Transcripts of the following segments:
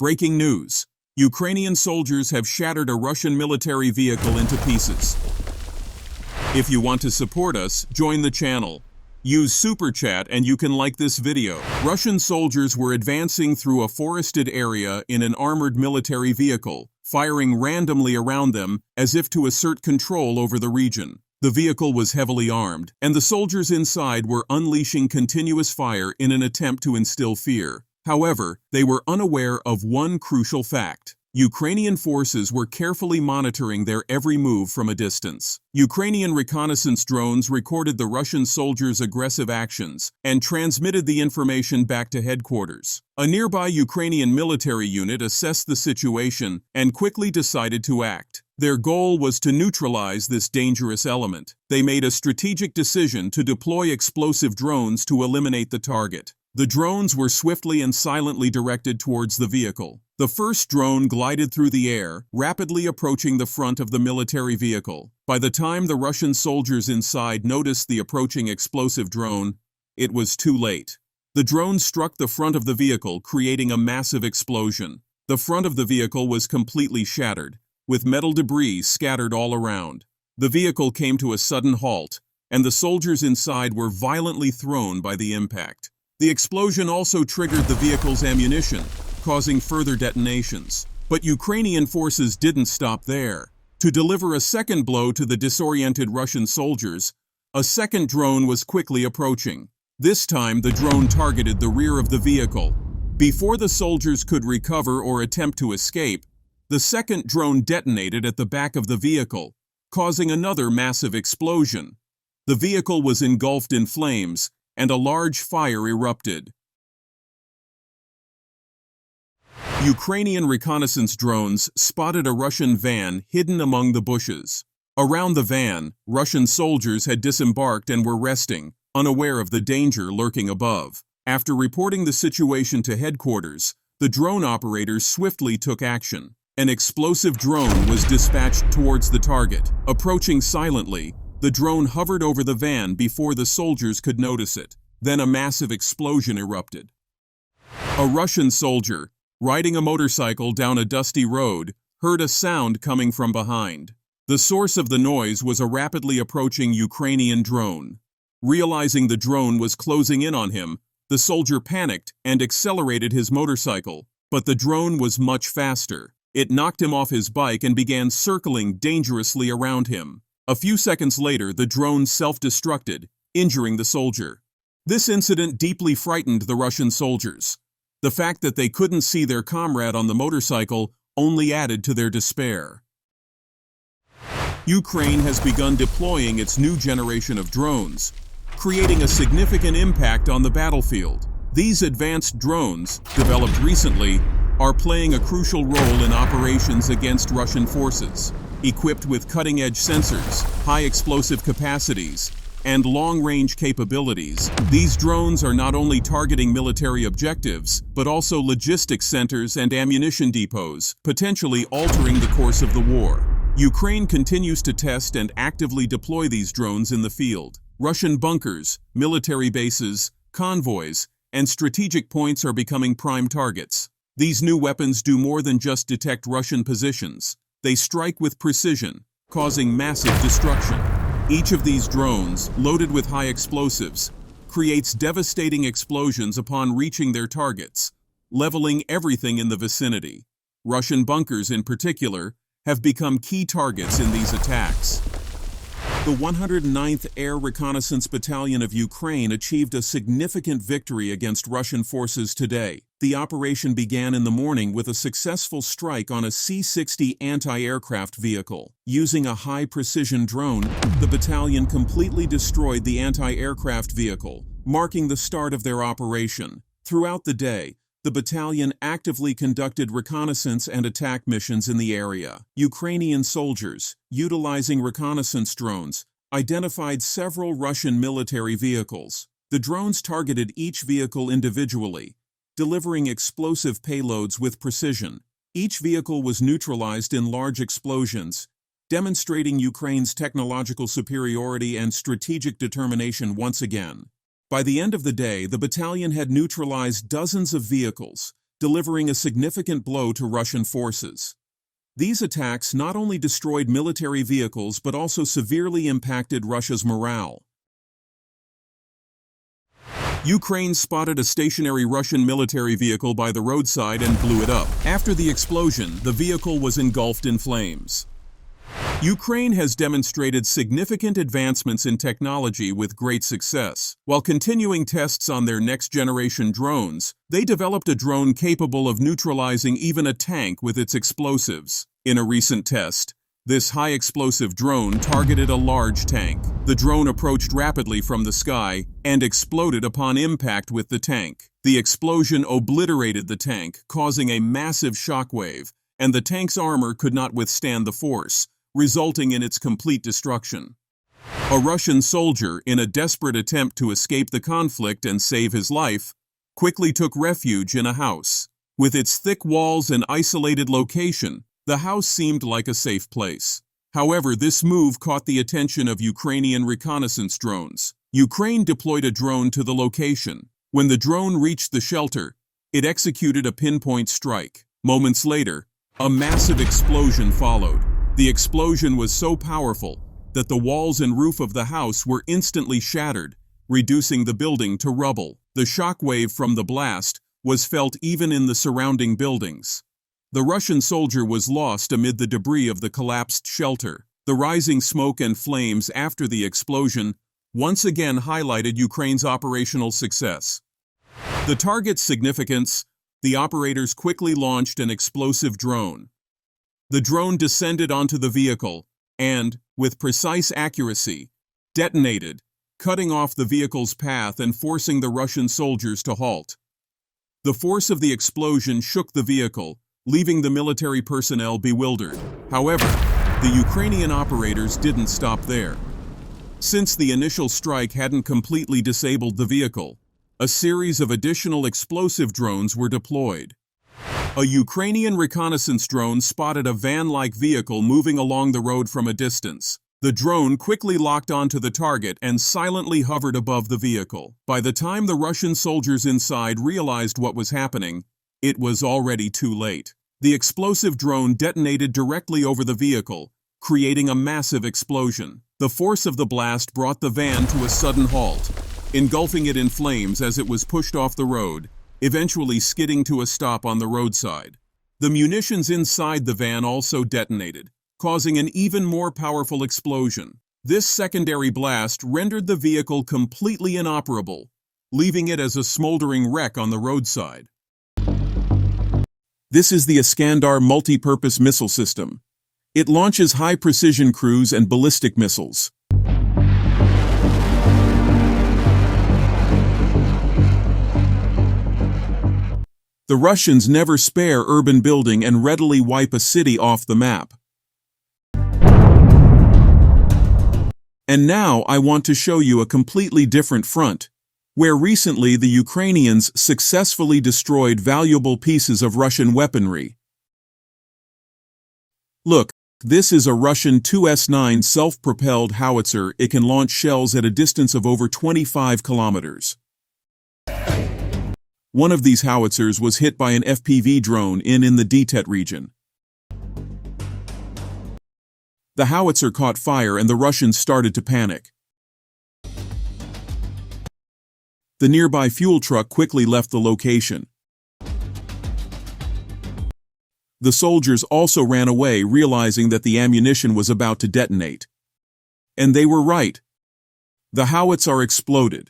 Breaking news. Ukrainian soldiers have shattered a Russian military vehicle into pieces. If you want to support us, join the channel. Use Super Chat and you can like this video. Russian soldiers were advancing through a forested area in an armored military vehicle, firing randomly around them as if to assert control over the region. The vehicle was heavily armed, and the soldiers inside were unleashing continuous fire in an attempt to instill fear. However, they were unaware of one crucial fact. Ukrainian forces were carefully monitoring their every move from a distance. Ukrainian reconnaissance drones recorded the Russian soldiers' aggressive actions and transmitted the information back to headquarters. A nearby Ukrainian military unit assessed the situation and quickly decided to act. Their goal was to neutralize this dangerous element. They made a strategic decision to deploy explosive drones to eliminate the target. The drones were swiftly and silently directed towards the vehicle. The first drone glided through the air, rapidly approaching the front of the military vehicle. By the time the Russian soldiers inside noticed the approaching explosive drone, it was too late. The drone struck the front of the vehicle, creating a massive explosion. The front of the vehicle was completely shattered, with metal debris scattered all around. The vehicle came to a sudden halt, and the soldiers inside were violently thrown by the impact. The explosion also triggered the vehicle's ammunition, causing further detonations. But Ukrainian forces didn't stop there. To deliver a second blow to the disoriented Russian soldiers, a second drone was quickly approaching. This time, the drone targeted the rear of the vehicle. Before the soldiers could recover or attempt to escape, the second drone detonated at the back of the vehicle, causing another massive explosion. The vehicle was engulfed in flames, and a large fire erupted. Ukrainian reconnaissance drones spotted a Russian van hidden among the bushes. Around the van, Russian soldiers had disembarked and were resting, unaware of the danger lurking above. After reporting the situation to headquarters, the drone operators swiftly took action. An explosive drone was dispatched towards the target. Approaching silently, the drone hovered over the van before the soldiers could notice it. Then a massive explosion erupted. A Russian soldier, riding a motorcycle down a dusty road, heard a sound coming from behind. The source of the noise was a rapidly approaching Ukrainian drone. Realizing the drone was closing in on him, the soldier panicked and accelerated his motorcycle, but the drone was much faster. It knocked him off his bike and began circling dangerously around him. A few seconds later, the drone self-destructed, injuring the soldier. This incident deeply frightened the Russian soldiers. The fact that they couldn't see their comrade on the motorcycle only added to their despair. Ukraine has begun deploying its new generation of drones, creating a significant impact on the battlefield. These advanced drones, developed recently, are playing a crucial role in operations against Russian forces. Equipped with cutting-edge sensors, high explosive capacities, and long-range capabilities, these drones are not only targeting military objectives, but also logistics centers and ammunition depots, potentially altering the course of the war. Ukraine continues to test and actively deploy these drones in the field. Russian bunkers, military bases, convoys, and strategic points are becoming prime targets. These new weapons do more than just detect Russian positions. They strike with precision, causing massive destruction. Each of these drones, loaded with high explosives, creates devastating explosions upon reaching their targets, leveling everything in the vicinity. Russian bunkers, in particular, have become key targets in these attacks. The 109th Air Reconnaissance Battalion of Ukraine achieved a significant victory against Russian forces today. The operation began in the morning with a successful strike on a C-60 anti-aircraft vehicle. Using a high-precision drone, the battalion completely destroyed the anti-aircraft vehicle, marking the start of their operation. Throughout the day, the battalion actively conducted reconnaissance and attack missions in the area. Ukrainian soldiers, utilizing reconnaissance drones, identified several Russian military vehicles. The drones targeted each vehicle individually, delivering explosive payloads with precision. Each vehicle was neutralized in large explosions, demonstrating Ukraine's technological superiority and strategic determination once again. By the end of the day, the battalion had neutralized dozens of vehicles, delivering a significant blow to Russian forces. These attacks not only destroyed military vehicles but also severely impacted Russia's morale. Ukraine spotted a stationary Russian military vehicle by the roadside and blew it up. After the explosion, the vehicle was engulfed in flames. Ukraine has demonstrated significant advancements in technology with great success. While continuing tests on their next-generation drones, they developed a drone capable of neutralizing even a tank with its explosives. In a recent test, this high-explosive drone targeted a large tank. The drone approached rapidly from the sky and exploded upon impact with the tank. The explosion obliterated the tank, causing a massive shockwave, and the tank's armor could not withstand the force, resulting in its complete destruction. A Russian soldier, in a desperate attempt to escape the conflict and save his life, quickly took refuge in a house. With its thick walls and isolated location, the house seemed like a safe place. However, this move caught the attention of Ukrainian reconnaissance drones. Ukraine deployed a drone to the location. When the drone reached the shelter, it executed a pinpoint strike. Moments later, a massive explosion followed. The explosion was so powerful that the walls and roof of the house were instantly shattered, reducing the building to rubble. The shockwave from the blast was felt even in the surrounding buildings. The Russian soldier was lost amid the debris of the collapsed shelter. The rising smoke and flames after the explosion once again highlighted Ukraine's operational success. The target's significance: the operators quickly launched an explosive drone. The drone descended onto the vehicle and, with precise accuracy, detonated, cutting off the vehicle's path and forcing the Russian soldiers to halt. The force of the explosion shook the vehicle, leaving the military personnel bewildered. However, the Ukrainian operators didn't stop there. Since the initial strike hadn't completely disabled the vehicle, a series of additional explosive drones were deployed. A Ukrainian reconnaissance drone spotted a van-like vehicle moving along the road from a distance. The drone quickly locked onto the target and silently hovered above the vehicle. By the time the Russian soldiers inside realized what was happening, it was already too late. The explosive drone detonated directly over the vehicle, creating a massive explosion. The force of the blast brought the van to a sudden halt, engulfing it in flames as it was pushed off the road, eventually skidding to a stop on the roadside. The munitions inside the van also detonated, causing an even more powerful explosion. This secondary blast rendered the vehicle completely inoperable, leaving it as a smoldering wreck on the roadside. This is the Iskander multi-purpose missile system. It launches high-precision cruise and ballistic missiles. The Russians never spare urban building and readily wipe a city off the map. And now I want to show you a completely different front, where recently the Ukrainians successfully destroyed valuable pieces of Russian weaponry. Look, this is a Russian Tu-S9 self-propelled howitzer. It can launch shells at a distance of over 25 kilometers. One of these howitzers was hit by an FPV drone in the Dtet region. The howitzer caught fire and the Russians started to panic. The nearby fuel truck quickly left the location. The soldiers also ran away, realizing that the ammunition was about to detonate. And they were right. The howitzer exploded.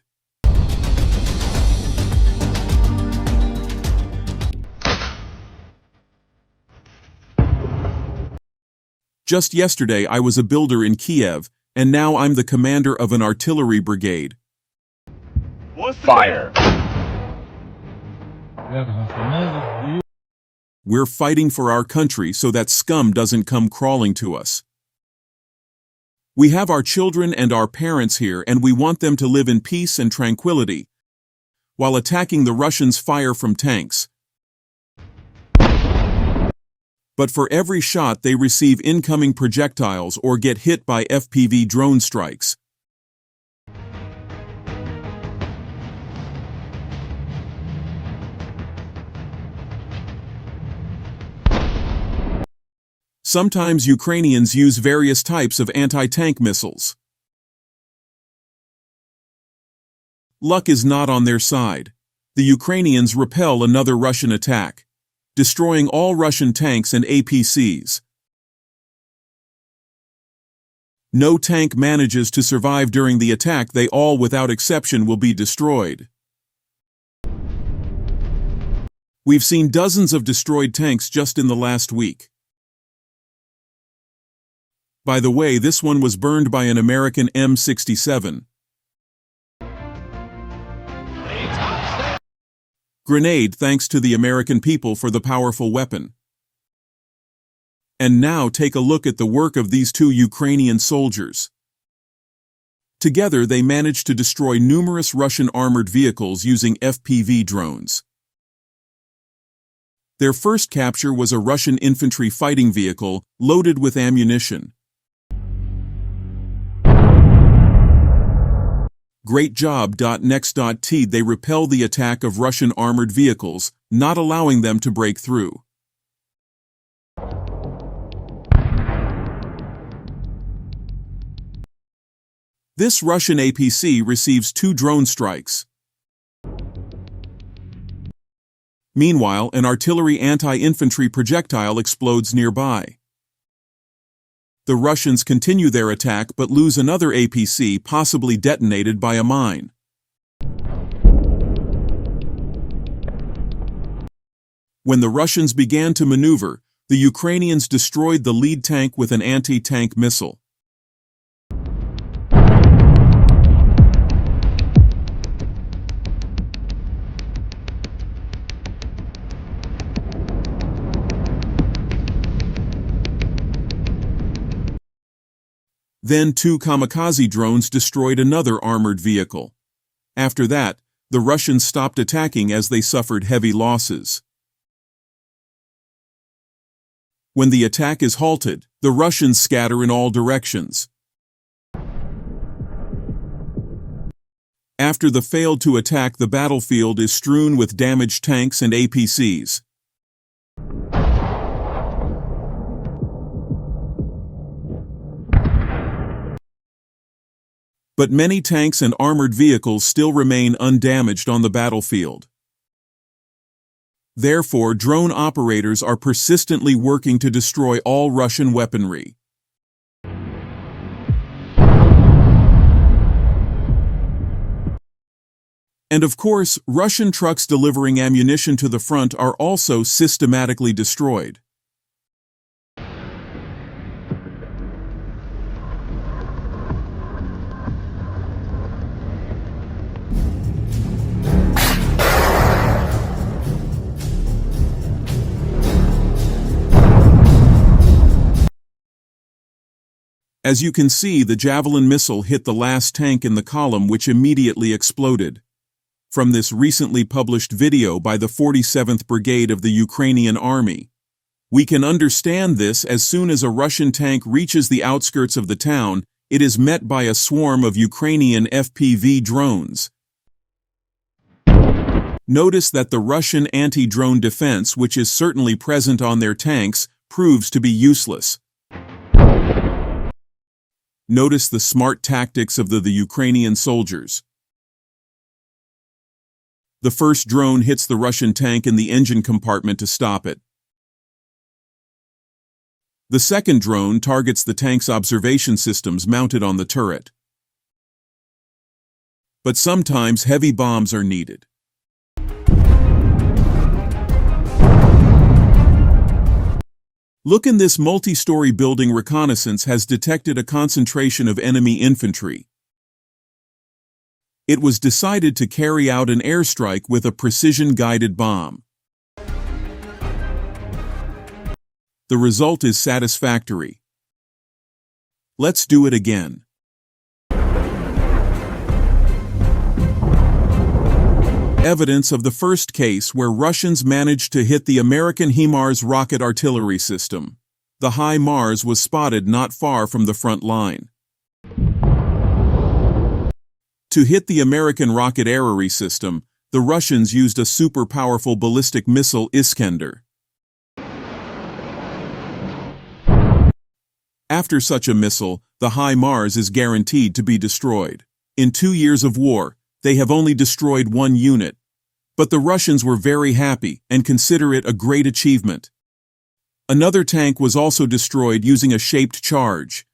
Just yesterday I was a builder in Kiev, and now I'm the commander of an artillery brigade. Fire! We're fighting for our country so that scum doesn't come crawling to us. We have our children and our parents here, and we want them to live in peace and tranquility, while attacking the Russians' fire from tanks. But for every shot they receive incoming projectiles or get hit by FPV drone strikes. Sometimes Ukrainians use various types of anti-tank missiles. Luck is not on their side. The Ukrainians repel another Russian attack, destroying all Russian tanks and APCs. No tank manages to survive during the attack. They all, without exception, will be destroyed. We've seen dozens of destroyed tanks just in the last week. By the way, this one was burned by an American M67 grenade, thanks to the American people for the powerful weapon. And now take a look at the work of these two Ukrainian soldiers. Together they managed to destroy numerous Russian armored vehicles using FPV drones. Their first capture was a Russian infantry fighting vehicle loaded with ammunition. Great job. Next. They repel the attack of Russian armored vehicles, not allowing them to break through. This Russian APC receives 2 drone strikes. Meanwhile, an artillery anti-infantry projectile explodes nearby. The Russians continue their attack but lose another APC, possibly detonated by a mine. When the Russians began to maneuver, the Ukrainians destroyed the lead tank with an anti-tank missile. Then 2 kamikaze drones destroyed another armored vehicle. After that, the Russians stopped attacking as they suffered heavy losses. When the attack is halted, the Russians scatter in all directions. After the failed to attack, the battlefield is strewn with damaged tanks and APCs. But many tanks and armored vehicles still remain undamaged on the battlefield. Therefore, drone operators are persistently working to destroy all Russian weaponry. And of course, Russian trucks delivering ammunition to the front are also systematically destroyed. As you can see, the Javelin missile hit the last tank in the column, which immediately exploded. From this recently published video by the 47th Brigade of the Ukrainian Army, we can understand this. As soon as a Russian tank reaches the outskirts of the town, it is met by a swarm of Ukrainian FPV drones. Notice that the Russian anti-drone defense, which is certainly present on their tanks, proves to be useless. Notice the smart tactics of the Ukrainian soldiers. The first drone hits the Russian tank in the engine compartment to stop it. The second drone targets the tank's observation systems mounted on the turret. But sometimes heavy bombs are needed. Look, in this multi-story building, reconnaissance has detected a concentration of enemy infantry. It was decided to carry out an airstrike with a precision-guided bomb. The result is satisfactory. Let's do it again. Evidence of the first case where Russians managed to hit the American HIMARS rocket artillery system. The HIMARS was spotted not far from the front line. To hit the American rocket artillery system, the Russians used a super-powerful ballistic missile Iskander. After such a missile, the HIMARS is guaranteed to be destroyed. In 2 years of war, they have only destroyed 1 unit. But the Russians were very happy and consider it a great achievement. Another tank was also destroyed using a shaped charge.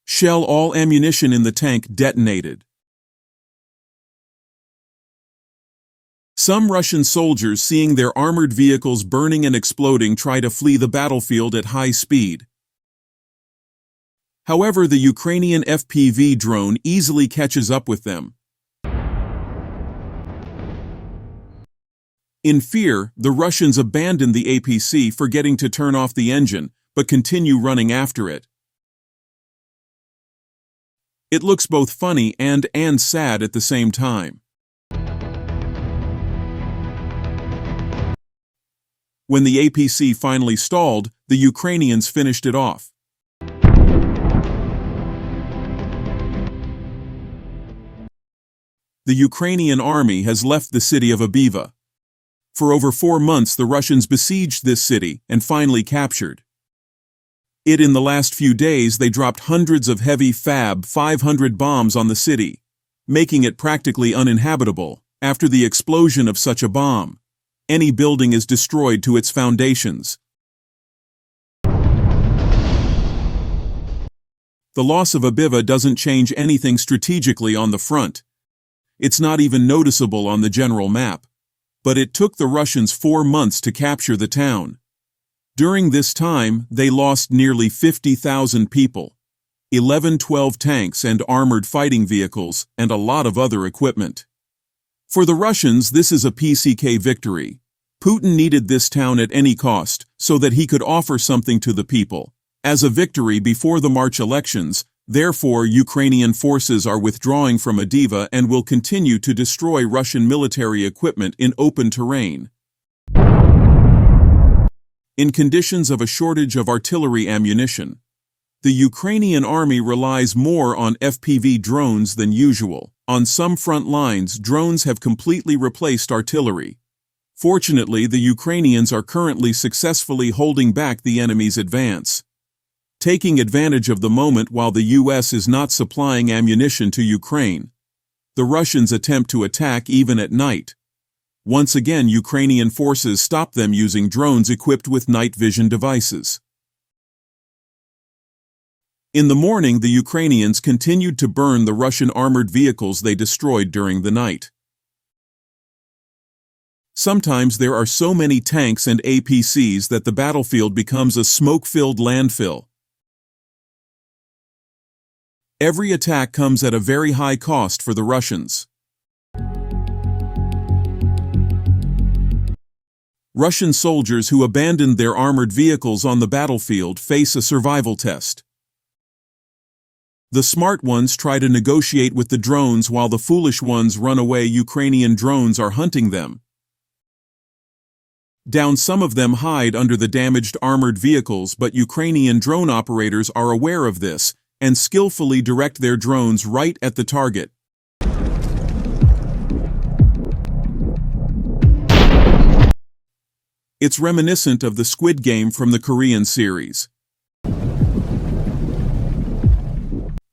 Shell all ammunition in the tank detonated. Some Russian soldiers, seeing their armored vehicles burning and exploding, try to flee the battlefield at high speed. However, the Ukrainian FPV drone easily catches up with them. In fear, the Russians abandon the APC, forgetting to turn off the engine, but continue running after it. It looks both funny and sad at the same time. When the APC finally stalled, the Ukrainians finished it off. The Ukrainian army has left the city of Abiva. For over 4 months the Russians besieged this city and finally captured it. In the last few days they dropped hundreds of heavy Fab 500 bombs on the city, making it practically uninhabitable. After the explosion of such a bomb, any building is destroyed to its foundations. The loss of Abiva doesn't change anything strategically on the front. It's not even noticeable on the general map. But it took the Russians 4 months to capture the town. During this time, they lost nearly 50,000 people, 11-12 tanks and armored fighting vehicles, and a lot of other equipment. For the Russians, this is a PCK victory. Putin needed this town at any cost, so that he could offer something to the people. As a victory before the March elections, therefore Ukrainian forces are withdrawing from Avdiivka and will continue to destroy Russian military equipment in open terrain. In conditions of a shortage of artillery ammunition, the Ukrainian army relies more on FPV drones than usual. On some front lines, drones have completely replaced artillery. Fortunately, the Ukrainians are currently successfully holding back the enemy's advance. Taking advantage of the moment while the US is not supplying ammunition to Ukraine, the Russians attempt to attack even at night. Once again, Ukrainian forces stop them using drones equipped with night vision devices. In the morning, the Ukrainians continued to burn the Russian armored vehicles they destroyed during the night. Sometimes there are so many tanks and APCs that the battlefield becomes a smoke-filled landfill. Every attack comes at a very high cost for the Russians. Russian soldiers who abandoned their armored vehicles on the battlefield face a survival test. The smart ones try to negotiate with the drones while the foolish ones run away. Ukrainian drones are hunting them down. Some of them hide under the damaged armored vehicles, but Ukrainian drone operators are aware of this and skillfully direct their drones right at the target. It's reminiscent of the Squid Game from the Korean series.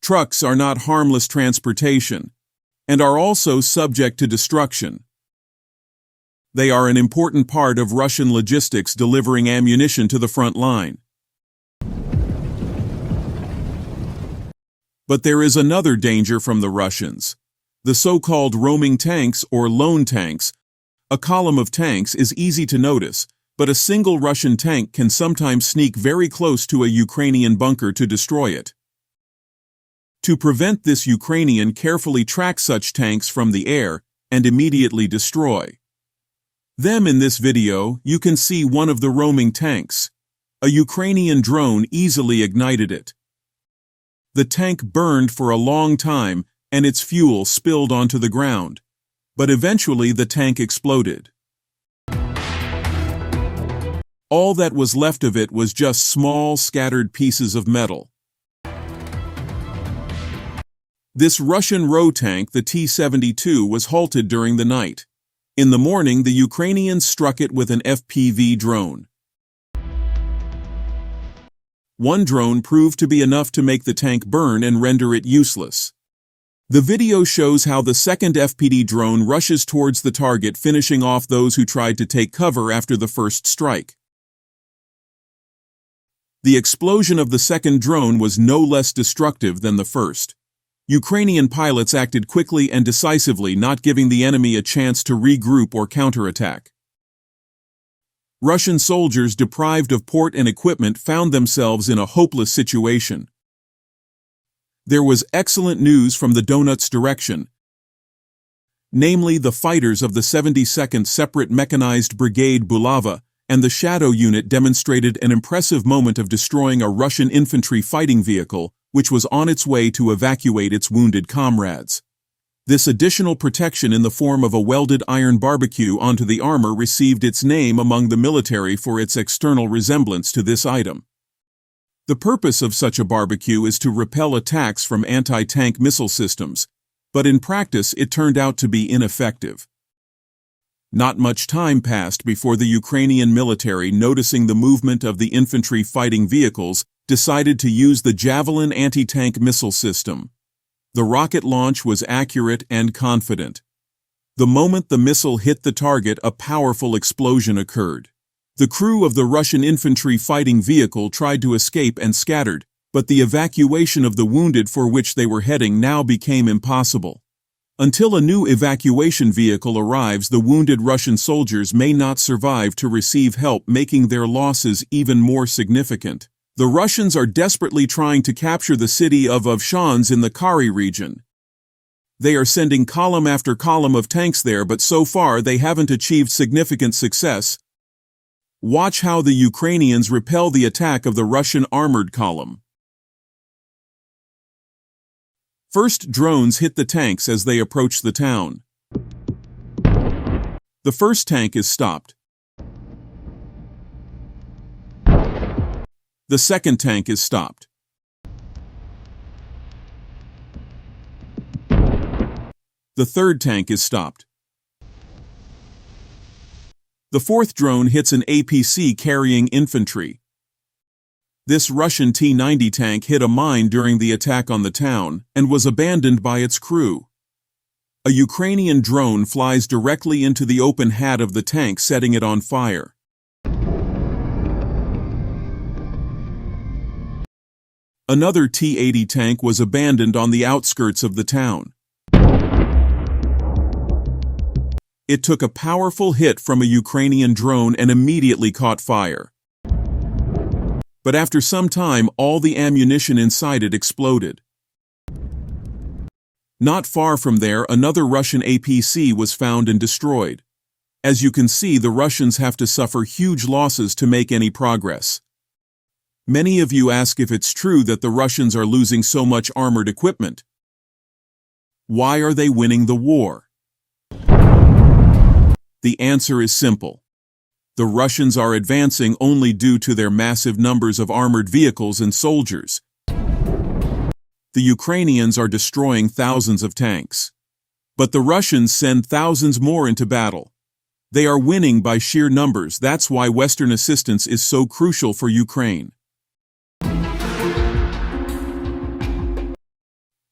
Trucks are not harmless transportation and are also subject to destruction. They are an important part of Russian logistics, delivering ammunition to the front line. But there is another danger from the Russians. The so-called roaming tanks or lone tanks. A column of tanks is easy to notice, but a single Russian tank can sometimes sneak very close to a Ukrainian bunker to destroy it. To prevent this, Ukrainian carefully track such tanks from the air and immediately destroy them. In this video, you can see one of the roaming tanks. A Ukrainian drone easily ignited it. The tank burned for a long time and its fuel spilled onto the ground, but eventually the tank exploded. All that was left of it was just small, scattered pieces of metal. This Russian row tank, the T-72, was halted during the night. In the morning, the Ukrainians struck it with an FPV drone. One drone proved to be enough to make the tank burn and render it useless. The video shows how the second FPD drone rushes towards the target, finishing off those who tried to take cover after the first strike. The explosion of the second drone was no less destructive than the first. Ukrainian pilots acted quickly and decisively, not giving the enemy a chance to regroup or counterattack. Russian soldiers, deprived of port and equipment, found themselves in a hopeless situation. There was excellent news from the Donetsk direction, namely the fighters of the 72nd Separate Mechanized Brigade Bulava and the Shadow Unit demonstrated an impressive moment of destroying a Russian infantry fighting vehicle, which was on its way to evacuate its wounded comrades. This additional protection in the form of a welded iron barbecue onto the armor received its name among the military for its external resemblance to this item. The purpose of such a barbecue is to repel attacks from anti-tank missile systems, but in practice it turned out to be ineffective. Not much time passed before the Ukrainian military, noticing the movement of the infantry fighting vehicles, decided to use the Javelin anti-tank missile system. The rocket launch was accurate and confident. The moment the missile hit the target, a powerful explosion occurred. The crew of the Russian infantry fighting vehicle tried to escape and scattered, but the evacuation of the wounded for which they were heading now became impossible. Until a new evacuation vehicle arrives, the wounded Russian soldiers may not survive to receive help, making their losses even more significant. The Russians are desperately trying to capture the city of Ovshans in the Kari region. They are sending column after column of tanks there, but so far they haven't achieved significant success. Watch how the Ukrainians repel the attack of the Russian armored column. First drones hit the tanks as they approach the town. The first tank is stopped. The second tank is stopped. The third tank is stopped. The fourth drone hits an APC carrying infantry. This Russian T-90 tank hit a mine during the attack on the town and was abandoned by its crew. A Ukrainian drone flies directly into the open hat of the tank, setting it on fire. Another T-80 tank was abandoned on the outskirts of the town. It took a powerful hit from a Ukrainian drone and immediately caught fire. But after some time, all the ammunition inside it exploded. Not far from there, another Russian APC was found and destroyed. As you can see, the Russians have to suffer huge losses to make any progress. Many of you ask if it's true that the Russians are losing so much armored equipment. Why are they winning the war? The answer is simple. The Russians are advancing only due to their massive numbers of armored vehicles and soldiers. The Ukrainians are destroying thousands of tanks. But the Russians send thousands more into battle. They are winning by sheer numbers. That's why Western assistance is so crucial for Ukraine.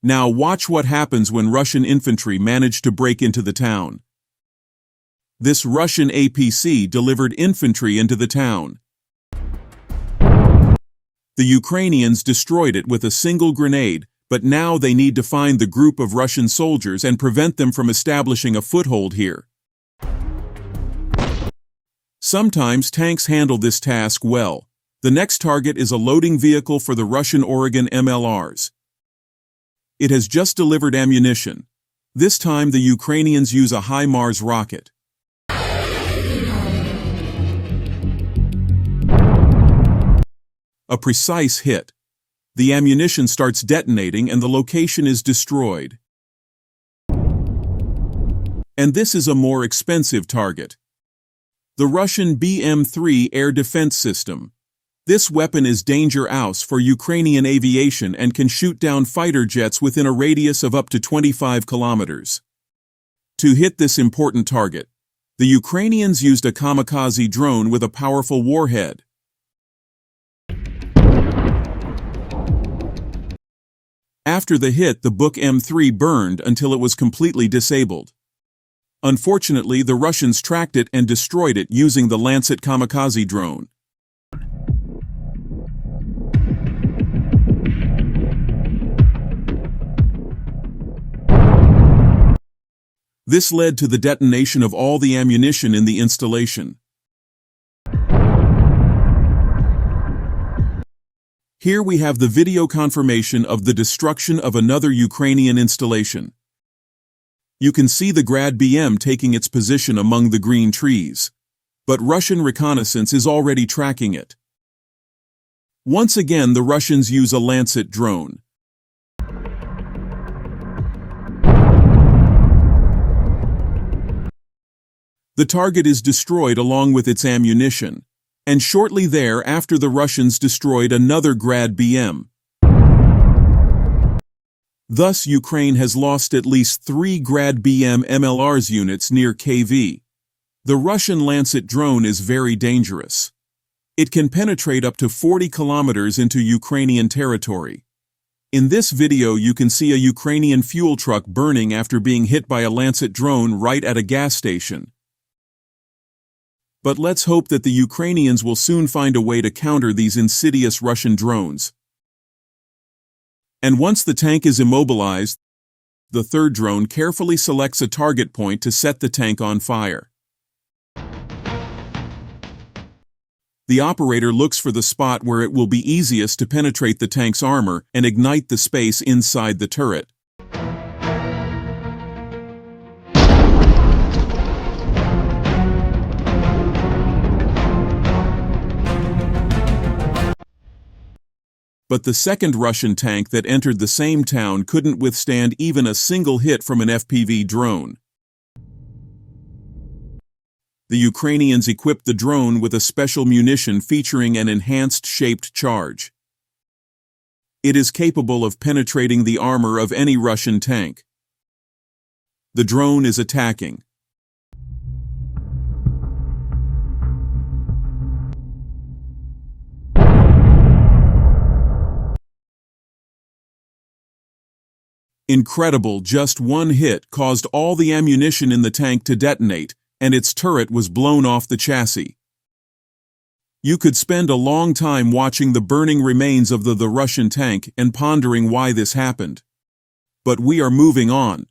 Now watch what happens when Russian infantry manage to break into the town. This Russian APC delivered infantry into the town. The Ukrainians destroyed it with a single grenade, but now they need to find the group of Russian soldiers and prevent them from establishing a foothold here. Sometimes tanks handle this task well. The next target is a loading vehicle for the Russian Oregon MLRs. It has just delivered ammunition. This time the Ukrainians use a HIMARS rocket. A precise hit. The ammunition starts detonating and the location is destroyed. And this is a more expensive target. The Russian BM-3 air defense system. This weapon is danger aus for Ukrainian aviation and can shoot down fighter jets within a radius of up to 25 kilometers. To hit this important target, the Ukrainians used a kamikaze drone with a powerful warhead. After the hit, the Buk M3 burned until it was completely disabled. Unfortunately, the Russians tracked it and destroyed it using the Lancet kamikaze drone. This led to the detonation of all the ammunition in the installation. Here we have the video confirmation of the destruction of another Ukrainian installation. You can see the Grad BM taking its position among the green trees, but Russian reconnaissance is already tracking it. Once again, the Russians use a Lancet drone. The target is destroyed along with its ammunition, and shortly thereafter the Russians destroyed another Grad BM. Thus, Ukraine has lost at least 3 Grad BM MLRS units near KV. The Russian Lancet drone is very dangerous. It can penetrate up to 40 kilometers into Ukrainian territory. In this video you can see a Ukrainian fuel truck burning after being hit by a Lancet drone right at a gas station. But let's hope that the Ukrainians will soon find a way to counter these insidious Russian drones. And once the tank is immobilized, the third drone carefully selects a target point to set the tank on fire. The operator looks for the spot where it will be easiest to penetrate the tank's armor and ignite the space inside the turret. But the second Russian tank that entered the same town couldn't withstand even a single hit from an FPV drone. The Ukrainians equipped the drone with a special munition featuring an enhanced shaped charge. It is capable of penetrating the armor of any Russian tank. The drone is attacking. Incredible, just one hit caused all the ammunition in the tank to detonate, and its turret was blown off the chassis. You could spend a long time watching the burning remains of the Russian tank and pondering why this happened. But we are moving on.